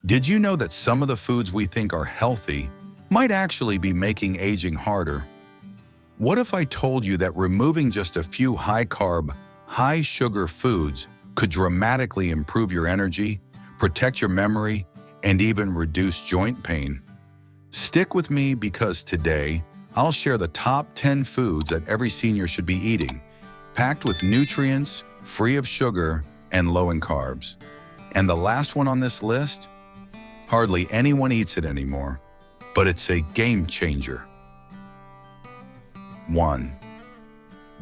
Did you know that some of the foods we think are healthy might actually be making aging harder? What if I told you that removing just a few high-carb, high-sugar foods could dramatically improve your energy, protect your memory, and even reduce joint pain? Stick with me because today, I'll share the top 10 foods that every senior should be eating, packed with nutrients, free of sugar, and low in carbs. And the last one on this list? Hardly anyone eats it anymore, but it's a game changer. 1.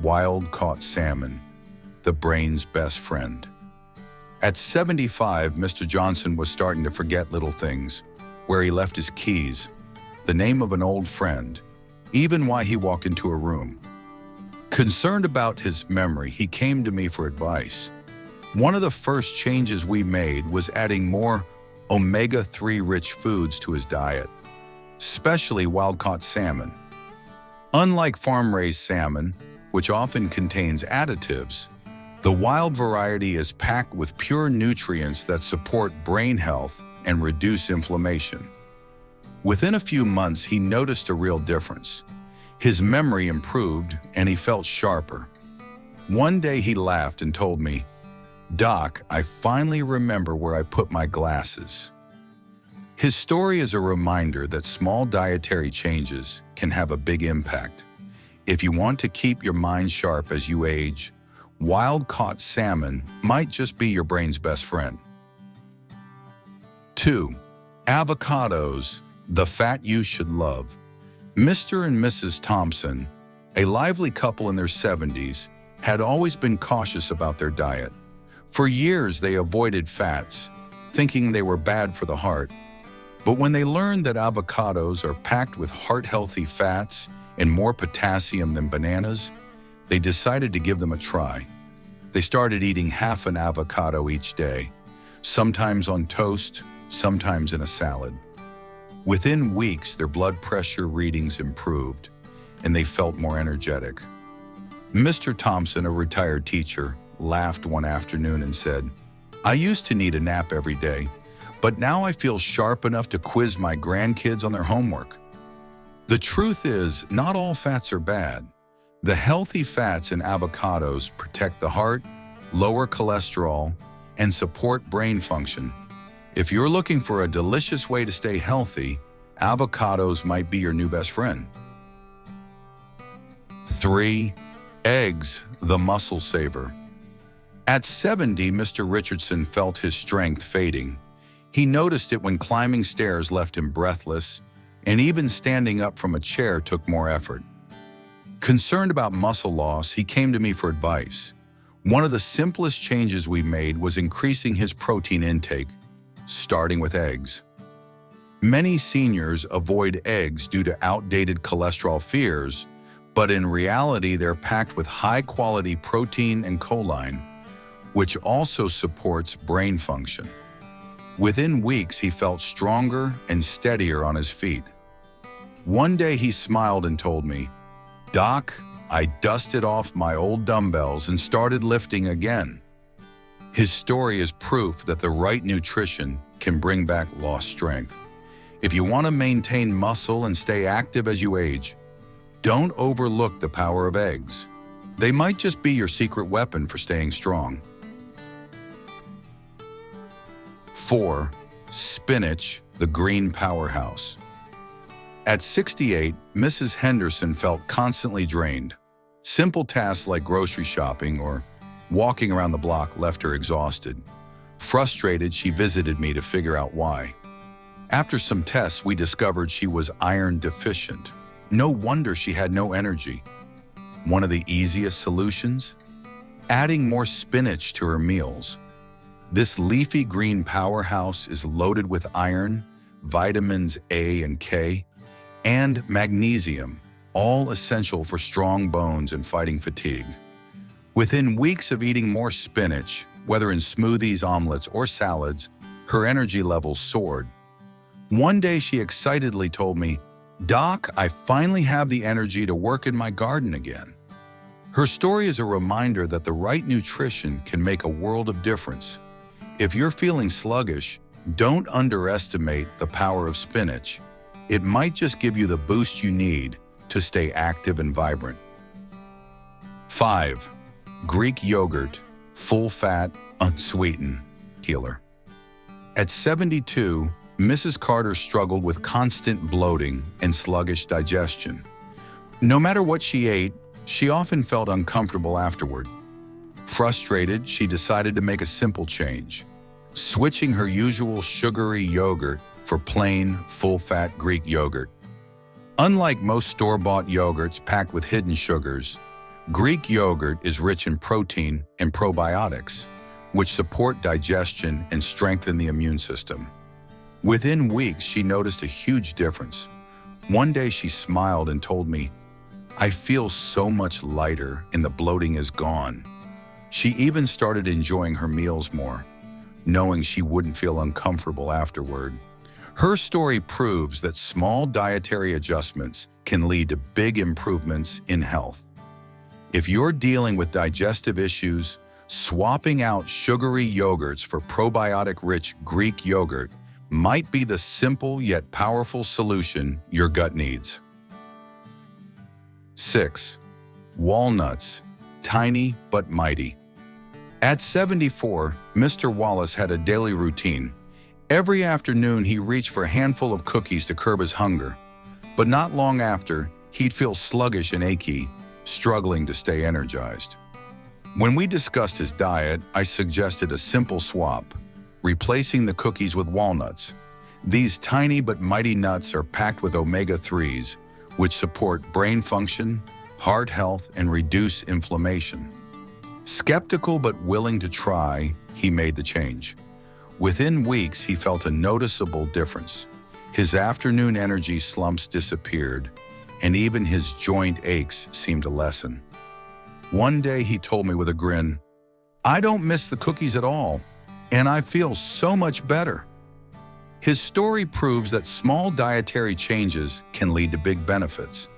Wild-caught salmon, the brain's best friend. At 75, Mr. Johnson was starting to forget little things, where he left his keys, the name of an old friend, even why he walked into a room. Concerned about his memory, he came to me for advice. One of the first changes we made was adding more omega-3 rich foods to his diet, especially wild-caught salmon. Unlike farm-raised salmon, which often contains additives, the wild variety is packed with pure nutrients that support brain health and reduce inflammation. Within a few months, he noticed a real difference. His memory improved and he felt sharper. One day he laughed and told me, "Doc, I finally remember where I put my glasses." His story is a reminder that small dietary changes can have a big impact. If you want to keep your mind sharp as you age, wild-caught salmon might just be your brain's best friend. 2. Avocados, the fat you should love. Mr. and Mrs. Thompson, a lively couple in their 70s, had always been cautious about their diet. For years, they avoided fats, thinking they were bad for the heart. But when they learned that avocados are packed with heart-healthy fats and more potassium than bananas, they decided to give them a try. They started eating half an avocado each day, sometimes on toast, sometimes in a salad. Within weeks, their blood pressure readings improved, and they felt more energetic. Mr. Thompson, a retired teacher, laughed one afternoon and said, "I used to need a nap every day, but now I feel sharp enough to quiz my grandkids on their homework." The truth is, not all fats are bad. The healthy fats in avocados protect the heart, lower cholesterol, and support brain function. If you're looking for a delicious way to stay healthy, avocados might be your new best friend. 3. Eggs, the muscle saver. At 70, Mr. Richardson felt his strength fading. He noticed it when climbing stairs left him breathless, and even standing up from a chair took more effort. Concerned about muscle loss, he came to me for advice. One of the simplest changes we made was increasing his protein intake, starting with eggs. Many seniors avoid eggs due to outdated cholesterol fears, but in reality they're packed with high-quality protein and choline, which also supports brain function. Within weeks, he felt stronger and steadier on his feet. One day he smiled and told me, "Doc, I dusted off my old dumbbells and started lifting again." His story is proof that the right nutrition can bring back lost strength. If you want to maintain muscle and stay active as you age, don't overlook the power of eggs. They might just be your secret weapon for staying strong. 4. Spinach, the green powerhouse. At 68, Mrs. Henderson felt constantly drained. Simple tasks like grocery shopping or walking around the block left her exhausted. Frustrated, she visited me to figure out why. After some tests, we discovered she was iron deficient. No wonder she had no energy. One of the easiest solutions? Adding more spinach to her meals. This leafy green powerhouse is loaded with iron, vitamins A and K, and magnesium, all essential for strong bones and fighting fatigue. Within weeks of eating more spinach, whether in smoothies, omelets, or salads, her energy levels soared. One day she excitedly told me, "Doc, I finally have the energy to work in my garden again." Her story is a reminder that the right nutrition can make a world of difference. If you're feeling sluggish, Don't underestimate the power of spinach. It might just give you the boost you need to stay active and vibrant. 5. Greek yogurt, full fat, unsweetened, healer. At 72, Mrs. Carter struggled with constant bloating and sluggish digestion. No matter what she ate, she often felt uncomfortable afterward. Frustrated, she decided to make a simple change, switching her usual sugary yogurt for plain, full-fat Greek yogurt. Unlike most store-bought yogurts packed with hidden sugars, Greek yogurt is rich in protein and probiotics, which support digestion and strengthen the immune system. Within weeks, she noticed a huge difference. One day she smiled and told me, "I feel so much lighter and the bloating is gone." She even started enjoying her meals more, knowing she wouldn't feel uncomfortable afterward. Her story proves that small dietary adjustments can lead to big improvements in health. If you're dealing with digestive issues, swapping out sugary yogurts for probiotic-rich Greek yogurt might be the simple yet powerful solution your gut needs. 6. Walnuts, tiny but mighty. At 74, Mr. Wallace had a daily routine. Every afternoon, he reached for a handful of cookies to curb his hunger. But not long after, he'd feel sluggish and achy, struggling to stay energized. When we discussed his diet, I suggested a simple swap, replacing the cookies with walnuts. These tiny but mighty nuts are packed with omega-3s, which support brain function, heart health, and reduce inflammation. Skeptical but willing to try, he made the change. Within weeks, he felt a noticeable difference. His afternoon energy slumps disappeared, and even his joint aches seemed to lessen. One day he told me with a grin, "I don't miss the cookies at all, and I feel so much better." His story proves that small dietary changes can lead to big benefits.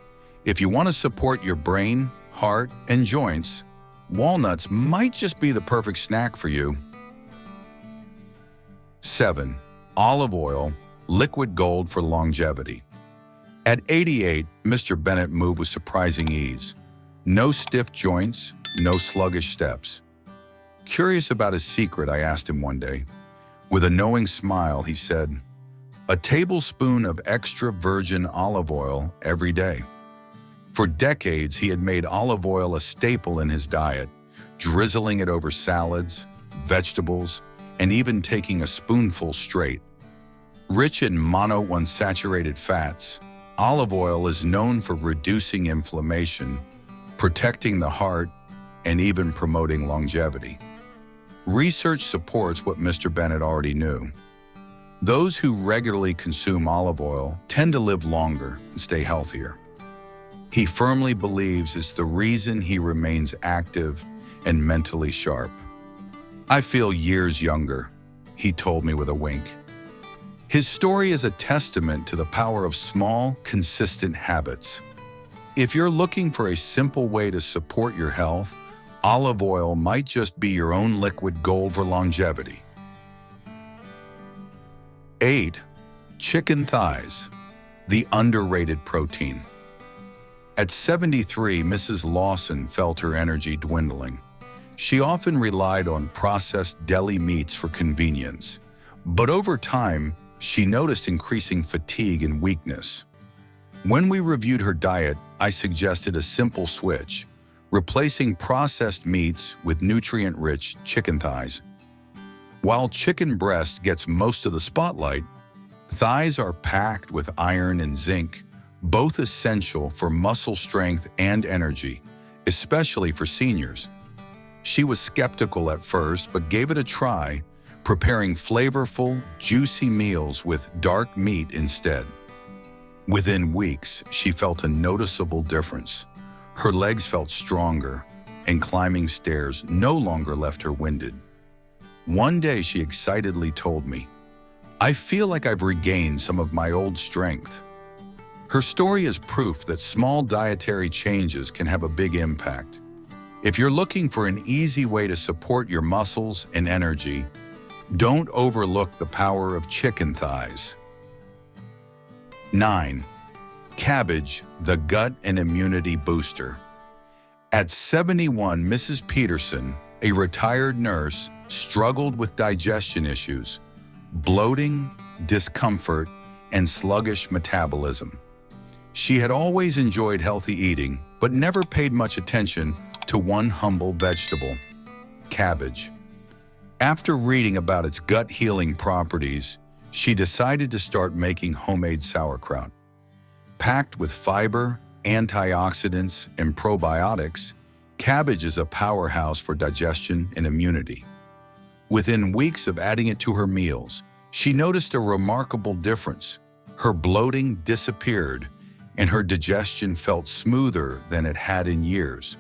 If you want to support your brain, heart, and joints, walnuts might just be the perfect snack for you. 7. Olive oil, liquid gold for longevity. At 88, Mr. Bennett moved with surprising ease. No stiff joints, no sluggish steps. Curious about his secret, I asked him one day. With a knowing smile, he said, "A tablespoon of extra virgin olive oil every day." For decades, he had made olive oil a staple in his diet, drizzling it over salads, vegetables, and even taking a spoonful straight. Rich in monounsaturated fats, olive oil is known for reducing inflammation, protecting the heart, and even promoting longevity. Research supports what Mr. Bennett already knew. Those who regularly consume olive oil tend to live longer and stay healthier. He firmly believes it's the reason he remains active and mentally sharp. "I feel years younger," he told me with a wink. His story is a testament to the power of small, consistent habits. If you're looking for a simple way to support your health, olive oil might just be your own liquid gold for longevity. 8. Chicken thighs, the underrated protein. At 73, Mrs. Lawson felt her energy dwindling. She often relied on processed deli meats for convenience, but over time, she noticed increasing fatigue and weakness. When we reviewed her diet, I suggested a simple switch, replacing processed meats with nutrient-rich chicken thighs. While chicken breast gets most of the spotlight, thighs are packed with iron and zinc, both essential for muscle strength and energy, especially for seniors. She was skeptical at first, but gave it a try, preparing flavorful, juicy meals with dark meat instead. Within weeks, she felt a noticeable difference. Her legs felt stronger, and climbing stairs no longer left her winded. One day, she excitedly told me, "I feel like I've regained some of my old strength." Her story is proof that small dietary changes can have a big impact. If you're looking for an easy way to support your muscles and energy, Don't overlook the power of chicken thighs. 9. Cabbage, the gut and immunity booster. At 71, Mrs. Peterson, a retired nurse, struggled with digestion issues, bloating, discomfort, and sluggish metabolism. She had always enjoyed healthy eating, but never paid much attention to one humble vegetable: cabbage. After reading about its gut-healing properties, she decided to start making homemade sauerkraut. Packed with fiber, antioxidants, and probiotics, cabbage is a powerhouse for digestion and immunity. Within weeks of adding it to her meals, she noticed a remarkable difference. Her bloating disappeared, and her digestion felt smoother than it had in years.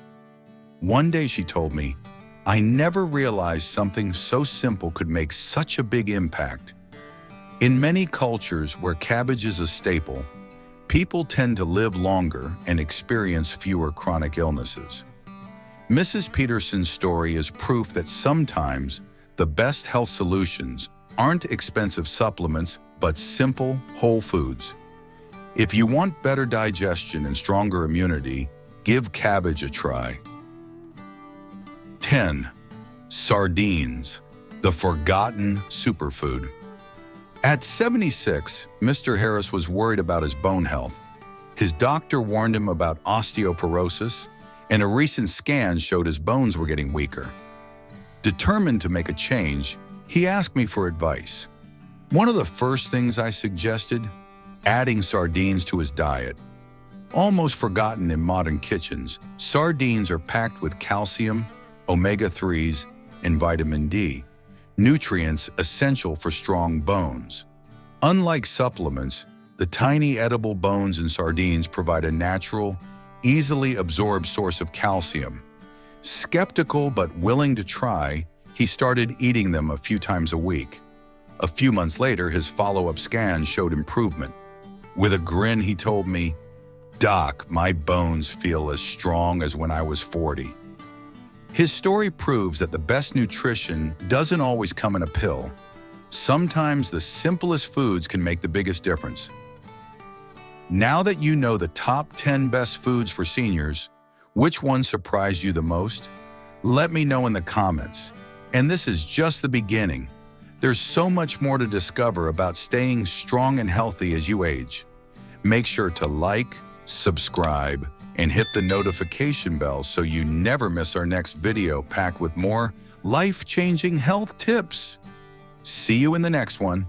One day she told me, "I never realized something so simple could make such a big impact." In many cultures where cabbage is a staple, people tend to live longer and experience fewer chronic illnesses. Mrs. Peterson's story is proof that sometimes the best health solutions aren't expensive supplements, but simple, whole foods. If you want better digestion and stronger immunity, give cabbage a try. 10. Sardines, the forgotten superfood. At 76, Mr. Harris was worried about his bone health. His doctor warned him about osteoporosis, and a recent scan showed his bones were getting weaker. Determined to make a change, he asked me for advice. One of the first things I suggested: adding sardines to his diet. Almost forgotten in modern kitchens, sardines are packed with calcium, omega-3s, and vitamin D, nutrients essential for strong bones. Unlike supplements, the tiny edible bones in sardines provide a natural, easily absorbed source of calcium. Skeptical but willing to try, he started eating them a few times a week. A few months later, his follow-up scan showed improvement. With a grin, he told me, "Doc, my bones feel as strong as when I was 40. His story proves that the best nutrition doesn't always come in a pill. Sometimes the simplest foods can make the biggest difference. Now that you know the top 10 best foods for seniors, which one surprised you the most? Let me know in the comments. And this is just the beginning. There's so much more to discover about staying strong and healthy as you age. Make sure to like, subscribe, and hit the notification bell so you never miss our next video packed with more life-changing health tips. See you in the next one.